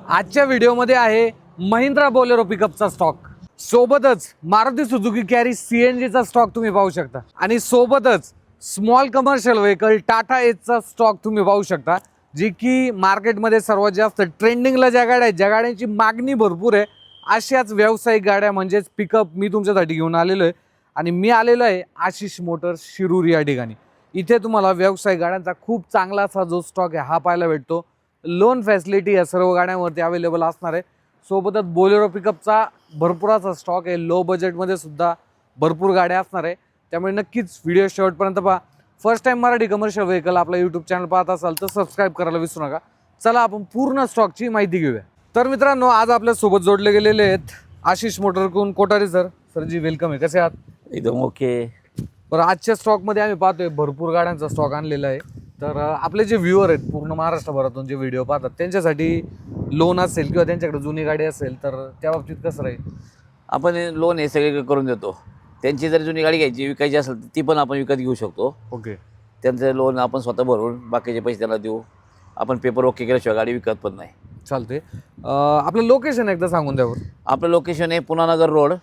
आजच्या व्हिडिओमध्ये आहे महिंद्रा बोलेरो पिकअपचा स्टॉक, सोबतच मारुती सुझुकी कॅरी सीएनजीचा स्टॉक तुम्ही पाहू शकता आणि सोबतच स्मॉल कमर्शियल व्हेकल टाटा एजचा स्टॉक तुम्ही पाहू शकता, जी की मार्केटमध्ये सर्वात जास्त ट्रेंडिंगला ज्या गाड्या आहेत, ज्या गाड्यांची मागणी भरपूर आहे, अशाच व्यावसायिक गाड्या म्हणजेच पिकअप मी तुमच्यासाठी घेऊन आलेलो आहे. आणि मी आलेलो आहे आशिष मोटर्स शिरूर या ठिकाणी. इथे तुम्हाला व्यावसायिक गाड्यांचा खूप चांगला असा जो स्टॉक आहे हा पाहायला भेटतो. लोन फॅसिलिटी या सर्व गाड्यांवरती अवेलेबल असणार आहे. सोबतच बोलेरो पिकअपचा भरपूर असा स्टॉक आहे. लो बजेटमध्ये सुद्धा भरपूर गाड्या असणार आहे, त्यामुळे नक्कीच व्हिडिओ शेवटपर्यंत पहा. First time Marathi commercial vehicle आपला यूट्यूब चॅनल पाहत असाल तर सबस्क्राईब करायला विसरू नका. चला आपण पूर्ण स्टॉकची माहिती घेऊया. तर मित्रांनो, आज आपल्यासोबत जोडले गेलेले आहेत आशिष मोटरकडून कोठारे सर. सरजी वेलकम आहे, कसे आहात? एकदम ओके. बरं, आजच्या स्टॉकमध्ये आम्ही पाहतोय भरपूर गाड्यांचा स्टॉक आणलेला आहे. तर आपले जे व्ह्युअर आहेत पूर्ण महाराष्ट्रभरातून जे व्हिडिओ पाहतात त्यांच्यासाठी लोन असेल किंवा त्यांच्याकडे जुनी गाडी असेल तर त्या बाबतीत कसं राहील? आपण लोन हे सगळे करून देतो. त्यांची जर जुनी गाडी घ्यायची विकायची असेल तर ती पण आपण विकत घेऊ शकतो. ओके. त्यांचं लोन आपण स्वतः भरून बाकीचे पैसे त्यांना देऊ. आपण पेपर ओके केल्याशिवाय गाडी विकत पण नाही. चालते. आपलं लोकेशन एकदा सांगून द्यावर. आपलं लोकेशन आहे पुणानगर रोड,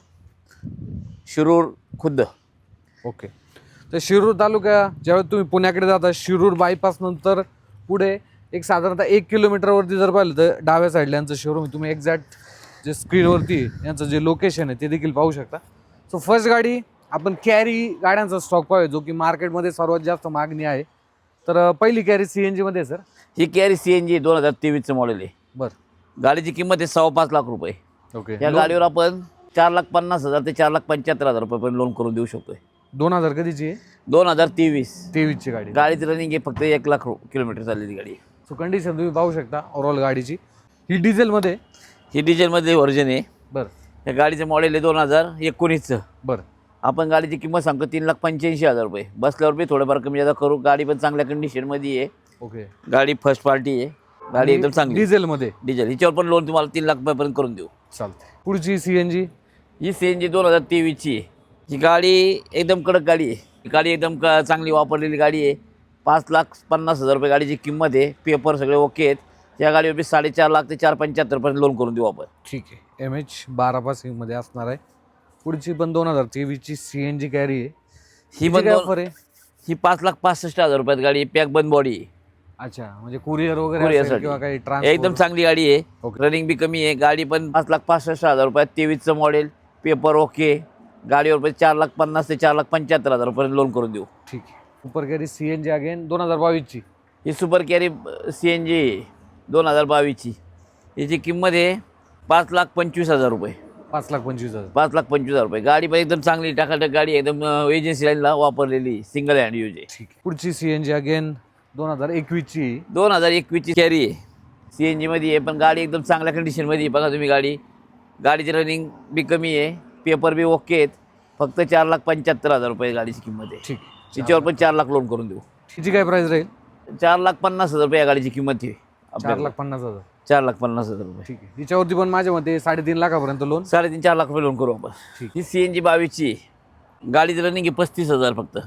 शिरूर खुद्द. ओके. तर शिरूर तालुका ज्यावेळी तुम्ही पुण्याकडे जाता, शिरूर बायपास नंतर पुढे एक साधारणतः 1 किलोमीटरवरती जर पाहिलं तर डाव्या साईडला यांचं शोरूम. तुम्ही एक्झॅक्ट जे स्क्रीनवरती यांचं जे लोकेशन आहे ते देखील पाहू शकता. सो फर्स्ट गाडी आपण कॅरी गाड्यांचा स्टॉक पाहूया, जो की मार्केटमध्ये सर्वात जास्त मागणी आहे. तर पहिली कॅरी CNGमध्ये आहे सर. ही कॅरी CNG 2023चं मॉडेल आहे. बरं. गाडीची किंमत आहे 5.25 लाख रुपये. ओके. या गाडीवर आपण 4,50,000 ते 4,75,000 रुपयेपर्यंत लोन करून देऊ शकतोय. 2000 कधीची आहे? 2023 ची गाडी. गाडीचं रनिंग आहे फक्त 1 लाख किलोमीटर चाललेली गाडी आहे. सो कंडिशन तुम्ही पाहू शकता ओव्हरऑल गाडीची. ही डिझेलमध्ये. ही डिझेलमध्ये व्हर्जन आहे. बरं. या गाडीचं मॉडेल आहे 2019चं. बरं. आपण गाडीची किंमत सांगतो 3,85,000 रुपये. बसल्यावर बी थोडंफार कमी जादा करू. गाडी पण चांगल्या कंडिशनमध्ये आहे. ओके. गाडी फर्स्ट पार्टी आहे. गाडी एकदम चांगली. डिझेलमध्ये. डिझेल हिच्यावर पण लोन तुम्हाला 3 लाख रुपयापर्यंत करून देऊ. चालते. पुढची CNG. ही CNG 2023ची आहे. ही गाडी एकदम कडक गाडी आहे. ही गाडी एकदम चांगली वापरलेली गाडी आहे. 5,50,000 रुपये गाडीची किंमत आहे. पेपर सगळे ओके आहेत. या गाडीवर बी 4.5 लाख ते 4,75,000पर्यंत लोन करून देऊ आपण. ठीक आहे. MH12 पासिंगमध्ये असणार आहे. पुढची पण 2023ची CNG कॅरी आहे. ही पण ही 5,65,000 रुपयात गाडी आहे. पॅक बंद बॉडी आहे. अच्छा, म्हणजे कुरिअर वगैरे असेल किंवा काही ट्रान्सपोर्ट. एकदम चांगली गाडी आहे. ओके. रनिंग बी कमी आहे. गाडी पण 5,65,000 रुपयात. 23चं मॉडेल. Paper okay. गाडीवर पण 4,50,000 ते 4,75,000 रुपये लोन करून देऊ. ठीक आहे. सुपर कॅरी CNG अगेन 2022ची. ही सुपर कॅरी CNG 2022ची. याची किंमत आहे 5,25,000 रुपये. 5,25,000. 5,25,000 रुपये. गाडी पण एकदम चांगली टाकाटक गाडी, एकदम एजन्सी लाईनला वापरलेली, सिंगल हँड यूज आहे. ठीक आहे. पुढची CNG अगेन 2021ची. 2021ची कॅरी आहे. CNGमध्ये आहे, पण गाडी एकदम चांगल्या कंडिशनमध्ये आहे. बघा तुम्ही गाडीची रनिंग बी कमी आहे. पेपर बी ओके आहेत. फक्त 4,75,000 रुपये गाडीची किंमत आहे. ठीक. तिच्यावर पण 4 लाख लोन करून देऊ. तिची काय प्राइस राहील? 4,50,000 रुपये या गाडीची किंमत आहे. 4,50,000. 4,50,000 रुपये. ठीक आहे. तिच्यावरती पण माझ्या मते 3.5 लाखापर्यंत लोन. 3.5-4 लाख रुपये लोन करू आपण. ठीक. ही CNG 22ची आहे. गाडीचं रनिंग आहे 35,000 फक्त.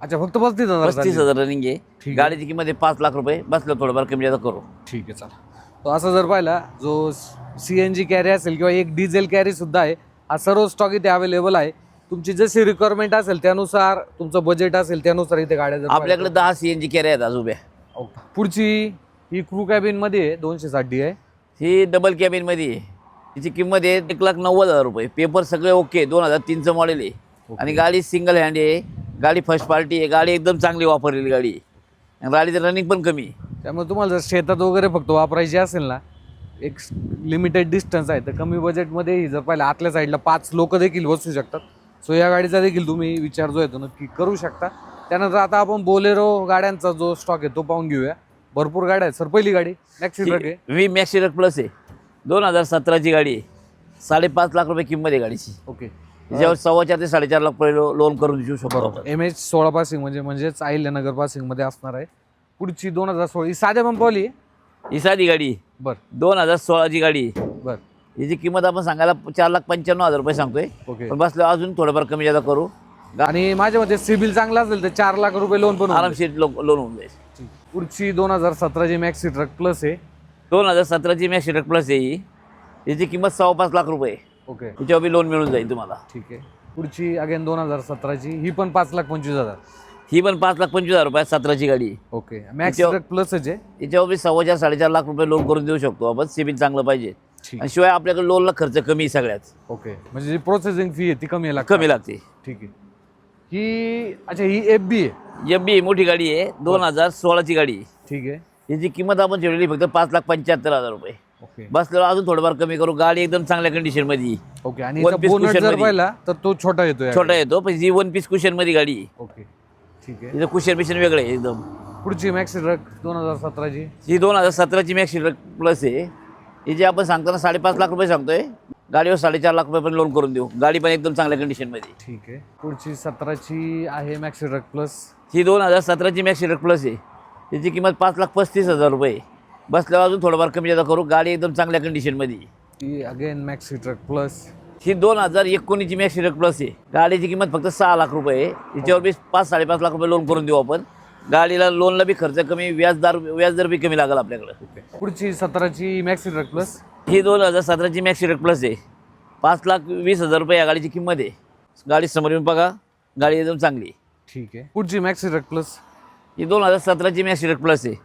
अच्छा, फक्त 35,000. 35,000 रनिंग आहे. ठीक आहे. गाडीची किंमत आहे 5 लाख रुपये. बसलं थोडंफार कमी जादा करू. ठीक आहे, चला. तो असं जर पाहिला जो CNG कॅरी असेल किंवा एक डिझेल कॅरी सुद्धा आहे, हा सर्व स्टॉक इथे अवेलेबल आहे. तुमची जशी रिक्वायरमेंट असेल त्यानुसार, तुमचं बजेट असेल त्यानुसार इथे गाड्या जर आपल्याकडे 10 CNG कॅरी आहेत आज उभ्या. ओके. पुढची ही क्रू कॅबिनमध्ये आहे, 260D आहे. ही डबल कॅबिनमध्ये आहे. तिची किंमत आहे 1,90,000 रुपये. पेपर सगळे ओके. 2003चं मॉडेल आहे. आणि गाडी सिंगल हँड आहे. गाडी फर्स्ट पार्टी आहे. गाडी एकदम चांगली वापरलेली गाडी आहे. आणि गाडीचं रनिंग पण कमी आहे. त्यामुळे तुम्हाला जर शेतात वगैरे फक्त वापरायची असेल ना, एक लिमिटेड डिस्टन्स आहे, तर कमी बजेटमध्ये जर पाहिलं आतल्या साईडला 5 लोक देखील बसू शकतात. सो या गाडीचा देखील तुम्ही विचार जो येतो नक्की करू शकता. त्यानंतर आता आपण बोलेरो गाड्यांचा जो स्टॉक आहे तो पाहून घेऊया. भरपूर गाड्या आहेत सर. पहिली गाडी मॅक्सी ट्रक आहे. वी मॅक्सी ट्रक प्लस आहे. 2017ची गाडी आहे. 5.5 लाख रुपये किंमत आहे गाडीची. ओके. त्याच्यावर 4.25 ते 4.5 लाख रुपये लोन करून देऊ शकतो. बरोबर. MH16 पासिंग म्हणजेच अहिल्यानगर पासिंगमध्ये असणार आहे. पुढची 2016 ही साध्या पंपवाली आहे. ही साधी गाडी. बरं. 2016ची गाडी. बरं. याची किंमत आपण सांगायला 4,95,000 रुपये सांगतोय. ओके. पण बसल्यावर अजून थोडंफार कमी जादा करू. आणि माझ्या मते सिबिल चांगला असेल तर 4 लाख रुपये लोन पण आरामशीर लोन होऊन जाईल. पुढची 2017ची मॅक्सी ट्रक प्लस आहे. 2017ची मॅक्स ट्रक प्लस आहे ही. याची किंमत 5.25 लाख रुपये. ओके याच्यावर बी लोन मिळून जाईल तुम्हाला. ठीक आहे. पुढची अगेन 2017ची ही पण 5,25,000. ही पण 5,25,000 रुपयात 17ची गाडी. ओके मॅक्स याच्यावर- ट्रक प्लसच आहे. याच्यावर बी 4.5 लाख रुपये लोन करून देऊ शकतो आपण. सिबिल चांगलं पाहिजे. ठीक. आणि शिवाय आपल्याकडे लोनला खर्च कमी आहे सगळ्यात. ओके म्हणजे जी प्रोसेसिंग फी आहे ती कमी आहे कमी लागते. ठीक आहे. ही अच्छा ही FB आहे. FB मोठी गाडी आहे. 2016ची गाडी आहे. ठीक आहे. याची किंमत आपण ठेवलेली फक्त 5,75,000 रुपये. ओके बसल्यावर अजून थोडंफार कमी करू. गाडी एकदम चांगल्या कंडिशनमध्ये. ओके आणि One piece बोनट cushion जर मध्ये. पाहिला तर तो छोटा येतो या छोटा येतो पण ही 1 पीस कुशनमध्ये गाडी आहे. ओके ठीक आहे. तिचं कुशन बिशन वेगळं आहे एकदम. पुढची मॅक्स ट्रक 2017ची. ही 2017ची मॅक्स ट्रक प्लस आहे. ही जी आपण सांगताना 5.5 लाख रुपये सांगतोय. गाडीवर 4.5 लाख रुपये पण लोन करून देऊ. गाडी पण एकदम चांगल्या कंडिशनमध्ये. ठीक आहे. पुढची 17ची आहे मॅक्स ट्रक प्लस. ही 2017ची मॅक्स ट्रक प्लस आहे. त्याची किंमत 5,35,000 रुपये. बसल्यावर अजून थोडंफार कमी जादा करू. गाडी एकदम चांगल्या कंडिशनमध्ये. ही अगेन मॅक्स ट्रक प्लस. ही 2019ची मॅक्स ट्रक प्लस आहे. गाडीची किंमत फक्त 6 लाख रुपये आहे. तिच्यावर बी 5-5.5 लाख रुपये लोन करून देऊ आपण. गाडीला लोनला बी खर्च कमी, व्याजदर बी कमी लागेल आपल्याकडं. ओके. पुढची 17ची मॅक्स ट्रक प्लस. ही 2017ची मॅक्स ट्रक प्लस आहे. 5,20,000 रुपये या गाडीची किंमत आहे. गाडी समोर येऊन बघा. गाडी एकदम चांगली आहे. ठीक आहे. पुढची मॅक्स ट्रक प्लस. ही 2017ची मॅक्स ट्रक प्लस आहे.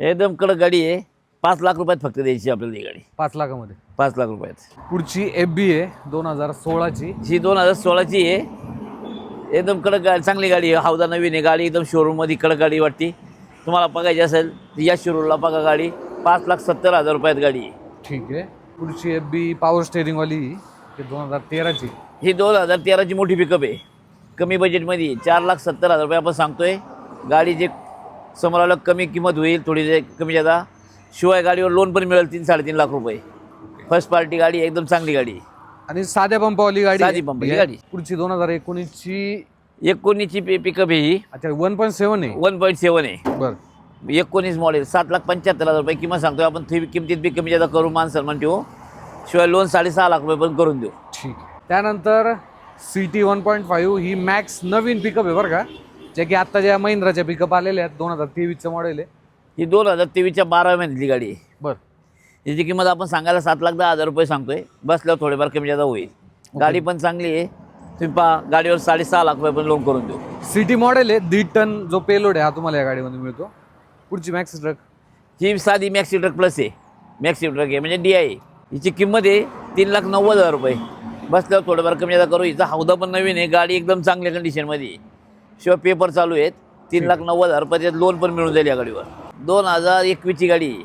एकदम कडक गाडी आहे. 5 लाख रुपयात फक्त द्यायची आपल्याला ही गाडी. 5 लाखामध्ये. 5 लाख रुपयात. पुढची FB आहे 2016ची. ही 2016ची आहे. एकदम कडक गाडी, चांगली गाडी आहे. हौदा नवीन आहे. गाडी एकदम शोरूममध्ये कडक गाडी वाटते. तुम्हाला बघायची असेल तर या शोरूमला बघा. गाडी 5,70,000 रुपयात गाडी आहे. ठीक आहे. पुढची FB पॉवर स्टेअरिंगवाली ही 2013ची. ही 2013ची मोठी पिकअप आहे. कमी बजेटमध्ये 4,70,000 रुपये आपण सांगतोय. गाडी जे समोर आलं कमी किंमत होईल, थोडी कमी जादा. शिवाय गाडीवर लोन पण मिळेल 3-3.5 लाख रुपये. फर्स्ट पार्टी गाडी, एकदम चांगली गाडी. आणि साध्या पंपावाली गाडी. साधी पंपाची गाडी. पुढची 2019ची. 19ची पिकअप आहे ही. अच्छा 1.7 आहे. 1.7 आहे. बरं 19 मॉडेल. 7,75,000 रुपये किंमत सांगतोय आपण. किमतीत बी कमी जादा करू, मान सन्मान ठेवू. शिवाय लोन 6.5 लाख रुपये पण करून देऊ. ठीक आहे. त्यानंतर CT 1.5 ही मॅक्स नवीन पिकअप आहे बरं का. जे की आत्ता ज्या महिंद्राच्या पिकअप आलेल्या आहेत 2023चं मॉडेल आहे. ही 2023च्या 12व्या महिन्यातली गाडी आहे. बरं याची किंमत आपण सांगायला 7,10,000 रुपये सांगतोय. बसल्यावर थोडेफार कमी जादा होईल. गाडी पण चांगली आहे. तुम्ही पहा गाडीवर 6.5 लाख रुपये पण लोन करून देऊ. सिटी मॉडेल आहे. 1.5 टन जो पेलोड आहे हा तुम्हाला या गाडीमध्ये मिळतो. पुढची मॅक्स ट्रक. ही साधी मॅक्सी ट्रक प्लस आहे. मॅक्सी ट्रक आहे म्हणजे DI आहे. हिची किंमत आहे 3,90,000 रुपये. बसल्यावर थोडंफार कमी जादा करू. हिचा हौदा पण नवीन आहे. गाडी एकदम चांगल्या कंडिशनमध्ये आहे. शिवाय पेपर चालू आहेत. 3,90,000 रुपये लोन पण मिळून जाईल या गाडीवर. 2021ची गाडी आहे.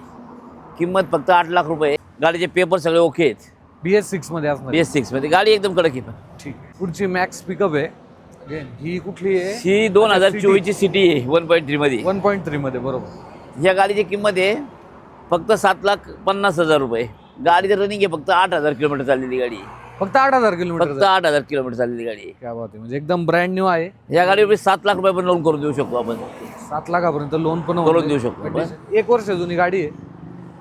किंमत फक्त 8 लाख रुपये. गाडीचे पेपर सगळे ओके आहेत. BS6 मध्ये असणार. BS6 मध्ये गाडी एकदम कडक आहे. पण ठीक आहे. पुढची मॅक्स पिकअप आहे. Again, ही कुठली आहे. ही 2024ची सिटी आहे 1.3 मध्ये. 1.3 मध्ये बरोबर. ह्या गाडीची किंमत आहे फक्त 7,50,000 रुपये. गाडीचं रनिंग आहे फक्त 8,000 किलोमीटर चाललेली गाडी. फक्त 8,000 किलोमीटर. फक्त 8,000 किलोमीटर चाललेली गाडी. क्या बात आहे. म्हणजे एकदम ब्रँड न्यू आहे. या गाडीवर 7 लाख रुपये पण लोन करून देऊ शकतो आपण. 7 लाखापर्यंत लोन पण करून देऊ शकतो. Condition. 1 वर्ष जुनी गाडी आहे.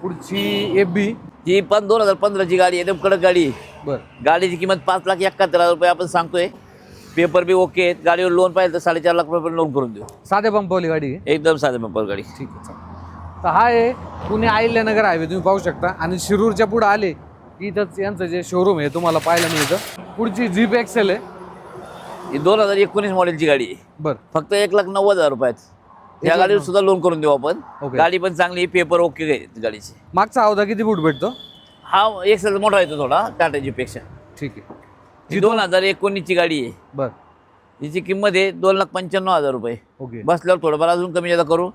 पुढची FB. ही पण 2015ची गाडी आहे. एकदम कडक गाडी आहे. बरं गाडीची किंमत 5,71,000 रुपये आपण सांगतोय. पेपर बी ओके आहेत. गाडीवर लोन पाहिजे तर 4.5 लाख रुपये पण लोन करून देऊ. साध्या पंपावाली गाडी आहे. एकदम साधे पेपर गाडी. ठीक आहे चालेल. तर हा आहे पुणे अहिल्यानगर हायवे तुम्ही पाहू शकता. आणि शिरूरच्या पुढे आले की इथंच यांचं जे शोरूम आहे तुम्हाला पाहायला मिळतं. पुढची जीप एक्सेल आहे. ही 2019 मॉडेलची गाडी आहे. बरं फक्त 1,90,000 रुपयात. या गाडीवर सुद्धा लोन करून देऊ आपण. ओके. गाडी पण चांगली, पेपर ओके आहेत गाडीचे. मागचा अवधा किती फूट भेटतो. हा एक्सेल मोठा येतो थोडा टाटा जीपेक्षा. ठीक आहे. ही 2019ची गाडी आहे. बरं हिची किंमत आहे 2,95,000 रुपये. ओके बसल्यावर थोडंफार अजून कमी जादा करू.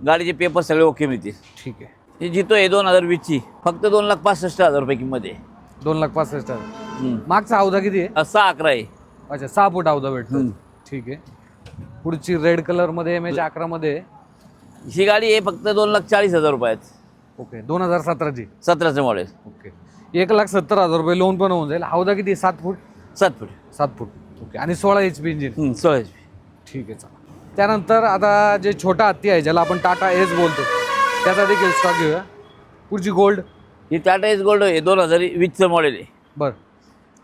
गाडीचे पेपर सगळे ओके मिळतील. ठीक आहे. ही जितो आहे 2020ची. फक्त 2,65,000 रुपये किंमत आहे. 2,65,000. मागचा अवधा किती आहे. 6-11 आहे. अच्छा 6 फूट अवधा भेटतो. ठीक आहे. पुढची रेड कलर मध्ये MH11 मध्ये. ही गाडी आहे फक्त 2,40,000 रुपयात. ओके 2017ची. 17चं मॉडेल. ओके 1,70,000 रुपये लोन पण होऊन जाईल. अवधा किती 7 फूट. 7 फूट. 7 फूट. ओके आणि 16 HP इंजिन. 16 HP. ठीक आहे चला. त्यानंतर आता जे छोटा हत्ती आहे ज्याला आपण टाटा एस बोलतो त्याचा देखील स्टॉक घेऊया. पुढची गोल्ड. ही टाटा एस गोल्ड आहे 2020चं मॉडेल आहे. बरं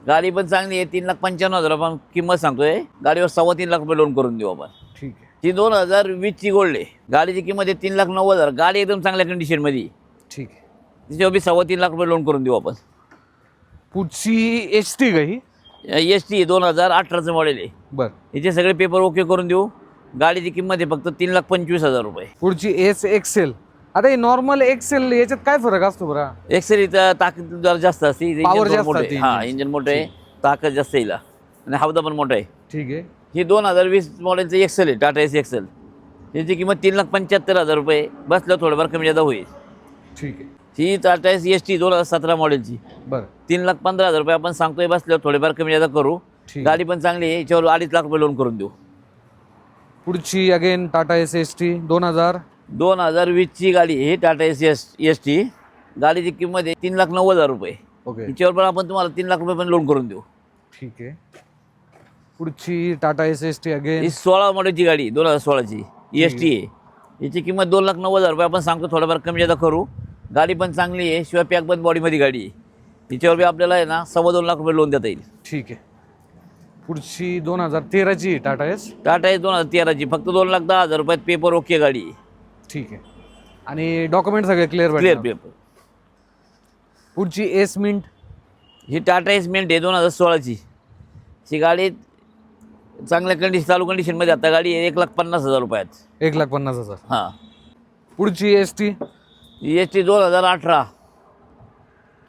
गाडी पण चांगली आहे. 3,95,000 आपण किंमत सांगतोय. गाडीवर 3.25 लाख रुपये लोन करून देऊ आपण. ठीक आहे. ही 2020ची गोल्ड आहे. गाडीची किंमत आहे 3,90,000. गाडी एकदम चांगल्या कंडिशनमध्ये. ठीक आहे. तिच्यावर बी 3.25 लाख रुपये लोन करून देऊ आपण. पुढची HT का ही? ST 2018चं मॉडेल आहे. बर. याचे सगळे पेपर ओके करून देऊ. गाडीची किंमत आहे फक्त 3,25,000 रुपये. पुढची S XL. आता हे नॉर्मल एक्सेल याच्यात काय फरक असतो बरं? एक्सेल इथं ताकद जरा जास्त असते. Power जास्त असते. हां, इंजिन मोठं आहे, ताकद जास्त येईल आणि हौदा पण मोठा आहे. ठीक आहे. ही 2020 मॉडेलचं एक्सेल आहे, टाटा एस एक्सेल. याची किंमत 3,75,000 रुपये. बसल्यावर थोडंफार कमी जादा होईल. ठीक आहे. ही टाटा एस ST 2017 मॉडेलची बरं. 3,15,000 रुपये आपण सांगतोय. बसल्यावर थोडेफार कमी जादा करू. ठीक. गाडी पण चांगली आहे. याच्यावर 2.5 लाख रुपये लोन करून देऊ. पुढची अगेन टाटा ST 2020ची गाडी ही टाटा ST. गाडीची किंमत आहे 3,90,000 रुपये. ओके. याच्यावर पण आपण तुम्हाला 3 लाख रुपये पण लोन करून देऊ. ठीक आहे. पुढची टाटा ST अगेन. ही 16 मॉडेलची गाडी 2016ची ST आहे. याची किंमत 2,90,000 रुपये आपण सांगतो. थोडंफार कमी जादा करू. गाडी पण चांगली आहे, शिवाय पॅकबंद बॉडीमध्ये गाडी आहे. तिच्यावर बी आपल्याला आहे ना 2.25 लाख रुपये लोन देता येईल. ठीक आहे. पुढची 2013ची टाटा S. टाटा एस 2013ची फक्त 2,10,000 रुपयात पेपर ओके गाडी आहे. ठीक आहे. आणि डॉक्युमेंट सगळे क्लिअर क्लिअर पेपर. पुढची S Mint. ही टाटा एस मिंट आहे 2016ची. ही गाडी चांगल्या चालू कंडिशनमध्ये आता गाडी आहे 1,50,000 रुपयात. 1,50,000. हां. पुढची ST. ST 2018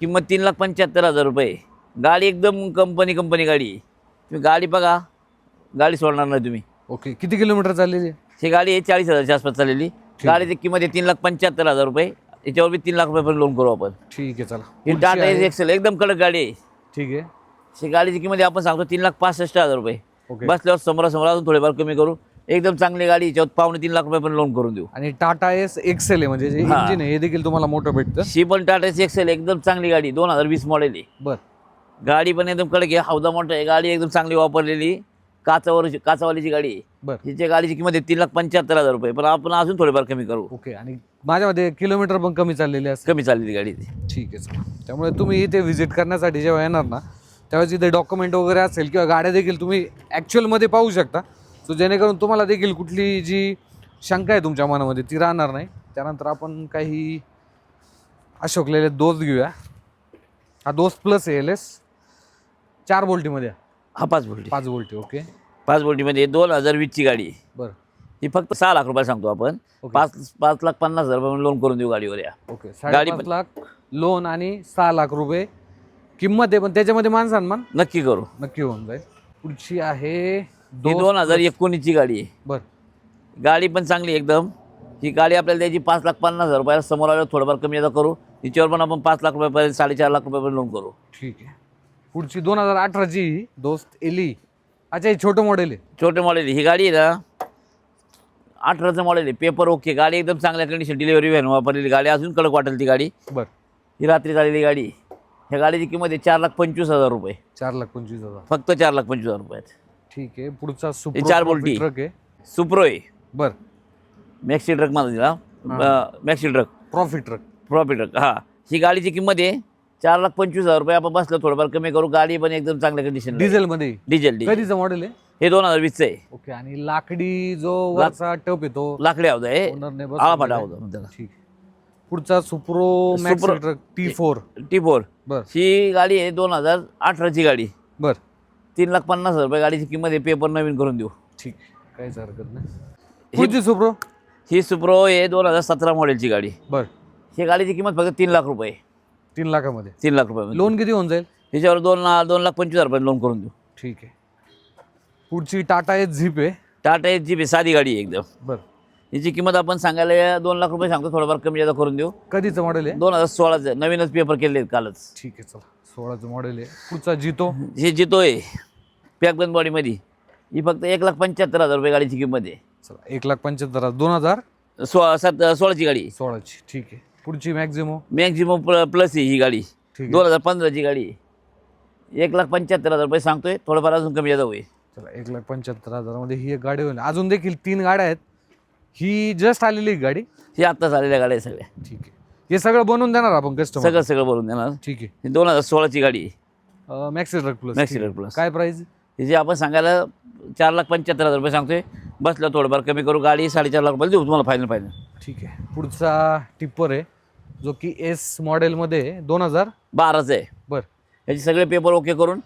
किंमत 3,75,000 रुपये. गाडी एकदम कंपनी गाडी आहे. तुम्ही गाडी बघा, गाडी सोडणार नाही तुम्ही. ओके. किती किलोमीटर चाललेली? ही गाडी आहे 40,000च्या आसपास चाललेली. गाडीची किंमत आहे 3,75,000 रुपये. याच्यावर बी 3 लाख रुपये पण लोन करू आपण. ठीक आहे. चला. ही टाटा एस एक्सेल एकदम कडक गाडी आहे. ठीक आहे. ही गाडीची किंमत आहे आपण सांगतो 3,65,000 रुपये. ओके. बसल्यावर समोरासमोर अजून थोडेफार कमी करू. एकदम चांगली गाडी, याच्यावर 2.25 लाख रुपये पण लोन करून देऊ. आणि टाटा S XL आहे म्हणजे जे हां. इंजिन आहे हे देखील तुम्हाला मोठं भेटतं. ही पण टाटा एस एक्सेल एकदम चांगली गाडी 2020 मॉडेल आहे. बर. गाडी पण एकदम कडक आहे, हौदा मोठा आहे. गाडी एकदम चांगली वापरलेली काचावालीची गाडी आहे. बर. हिच्या गाडीची किंमत आहे 3,75,000 रुपये. पण आपण अजून थोडेफार कमी करू. ओके. आणि माझ्यामध्ये किलोमीटर पण कमी चाललेले असते. कमी चाललेली गाडी ती. ठीक आहे. चला. त्यामुळे तुम्ही इथे व्हिजिट करण्यासाठी जेव्हा येणार ना त्यावेळेस इथे डॉक्युमेंट वगैरे असेल किंवा गाड्या देखील तुम्ही ॲक्च्युअलमध्ये पाहू शकता. सो जेणेकरून तुम्हाला देखील कुठली जी शंका आहे तुमच्या मनामध्ये ती राहणार नाही. त्यानंतर आपण काही अशोक लेले दोस्त घेऊया. हा दोस्त प्लस आहे LS 4 बोल्टीमध्ये. हा 5 बोल्टी. 5 बोल्टी. ओके. 5 बोल्टीमध्ये 2020ची गाडी आहे. बरं. ही फक्त 6 लाख रुपये सांगतो आपण. ओके. 5,50,000 रुपये लोन करून देऊ गाडीवर. या ओके. गाडी 5.5 लाख लोन आणि 6 लाख रुपये किंमत आहे. पण त्याच्यामध्ये मान सन्मान नक्की करू. नक्की होऊन जाईल. पुढची आहे ही 2019ची गाडी आहे. बर. गाडी पण चांगली एकदम. ही गाडी आपल्याला द्यायची 5,50,000 रुपयाला. समोर आल्यावर थोडंफार कमी जादा करू. हिच्यावर पण आपण 5 लाख रुपयापर्यंत 4.5 लाख रुपयापर्यंत लोन करू. ठीक आहे. पुढची 2018ची दोस्त एली. अच्छा, हे छोटं मॉडेल आहे. छोटे मॉडेल ही गाडी आहे ना 18चं मॉडेल आहे. Paper okay. गाडी एकदम चांगल्या कंडिशन, डिलिव्हरी व्हॅन वापरलेली गाडी. अजून कडक वाटेल ती गाडी. बर. ही रात्री झालेली गाडी. ह्या गाडीची किंमत आहे 4,25,000 रुपये. 4,25,000. फक्त 4,25,000 रुपयात. ठीक आहे. पुढचा हे 4 बोल्टी ट्रक आहे. सुप्रो आहे. बर. मॅक्सी ट्रक मला दिला. Maxi truck profit truck. Truck. हां. ही गाडीची किंमत आहे 4,25,000 रुपये. आपण बसलं थोडंफार कमी करू. गाडी पण एकदम चांगल्या कंडिशन. डिझेलमध्ये. डिझेल. कधीचं मॉडेल आहे हे 2020चं आहे. ओके. आणि लाकडी जो वरचा टप येतो लाकडी हवदा आहे. ओनरने आळापाटा हवदा त्याला. ठीक आहे. पुढचा Supro maxi truck T4. T4. बर. ही गाडी आहे 2018ची गाडी. बर. 3,50,000 रुपये गाडीची किंमत आहे. पेपर नवीन करून देऊ. ठीक आहे. काहीच हरकत नाही. पुढची सुप्रो. ही सुप्रो आहे 2017 मॉडेलची गाडी. बर. ही गाडीची किंमत फक्त 3 लाख रुपये. 3 लाखामध्ये. 3 लाख रुपये. लोन किती होऊन जाईल? हिच्यावर 2,25,000 रुपये लोन करून देऊ. ठीक आहे. पुढची टाटा एस झिप आहे. टाटा एस जीप साधी गाडी आहे एकदम. बर. हिची किंमत आपण सांगायला 2 लाख रुपये सांगतो. थोडंफार कमी जादा करून देऊ. कधीचं मॉडेल आहे? 2016चं. नवीनच पेपर केले कालच. ठीक आहे. चला. 16चं मॉडेल आहे. पुढचा जितो. ही जितो आहे पॅकबंद बॉडीमध्ये. ही फक्त 1,75,000 रुपये गाडीची किंमत आहे. चला. 1,75,000. 2016ची गाडी. 16ची. ठीक आहे. पुढची मॅक्झिमो. मॅक्झिमम प्लस आहे ही गाडी. ठीक आहे. 2015ची गाडी आहे. 1,75,000 रुपये सांगतोय. थोडंफार अजून कमी जादा होईल. चला. 1,75,000 मध्ये ही एक गाडी होईल. अजून देखील 3 गाड्या आहेत. ही जस्ट आलेली एक गाडी. ही आत्ताच आलेल्या गाड्या आहे सगळ्या. ठीक आहे. हे सगळं बनवून देणार आपण कस्टमर. सगळं भरून देणार. ठीक आहे. ही 2016ची गाडी आहे. Maxi truck plus. Maxi truck plus. काय प्राइस? हिची आपण सांगायला 4,75,000 रुपये सांगतोय. बसलं थोडंफार कमी करू. गाडी 4.5 लाख रुपये देऊ तुम्हाला फायनल. ठीक आहे. पुढचा टिप्पर आहे जो की एस मॉडेलमध्ये 2012 आहे. बर. याचे सगळे पेपर ओके करून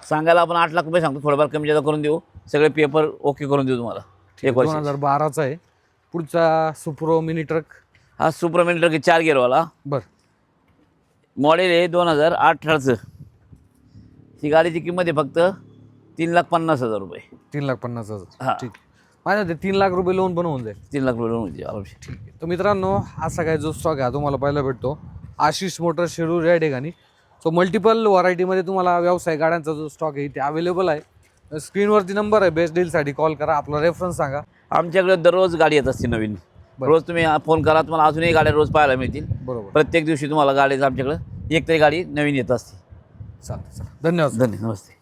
सांगायला आपण 8 लाख रुपये सांगतो, थोडंफार कमी जादा करून देऊ, सगळे पेपर ओके करून देऊ तुम्हाला. 1 वर्ष. 2012चा आहे. पुढचा सुप्रो मिनी ट्रक. हा सुपर मिनी ट्रक 4 गिअरवाला बर. मॉडेल आहे 2018चं. ही गाडीची किंमत आहे फक्त 3,50,000 रुपये. 3,50,000. हा. ठीक. माझ्या ते 3 लाख रुपये लोन पण होऊन जाईल. 3 लाख रुपये होऊन जाईल. ठीक आहे. तर मित्रांनो, असा काय जो स्टॉक आहे तुम्हाला पाहायला भेटतो आशिष मोटर शिरूर या ठिकाणी. सो मल्टिपल व्हरायटीमध्ये तुम्हाला व्यवसाय गाड्यांचा जो स्टॉक आहे ते अवेलेबल आहे. स्क्रीनवरती नंबर आहे, बेस्ट डीलसाठी कॉल करा, आपला रेफरन्स सांगा. आमच्याकडे दररोज गाडी येत असते नवीन. रोज तुम्ही फोन करा, तुम्हाला अजूनही गाड्या रोज पाहायला मिळतील. बरोबर. प्रत्येक दिवशी तुम्हाला गाडीचं आमच्याकडे एक तरी गाडी नवीन येत असते. चालेल. धन्यवाद. धन्यवाद. नमस्ते.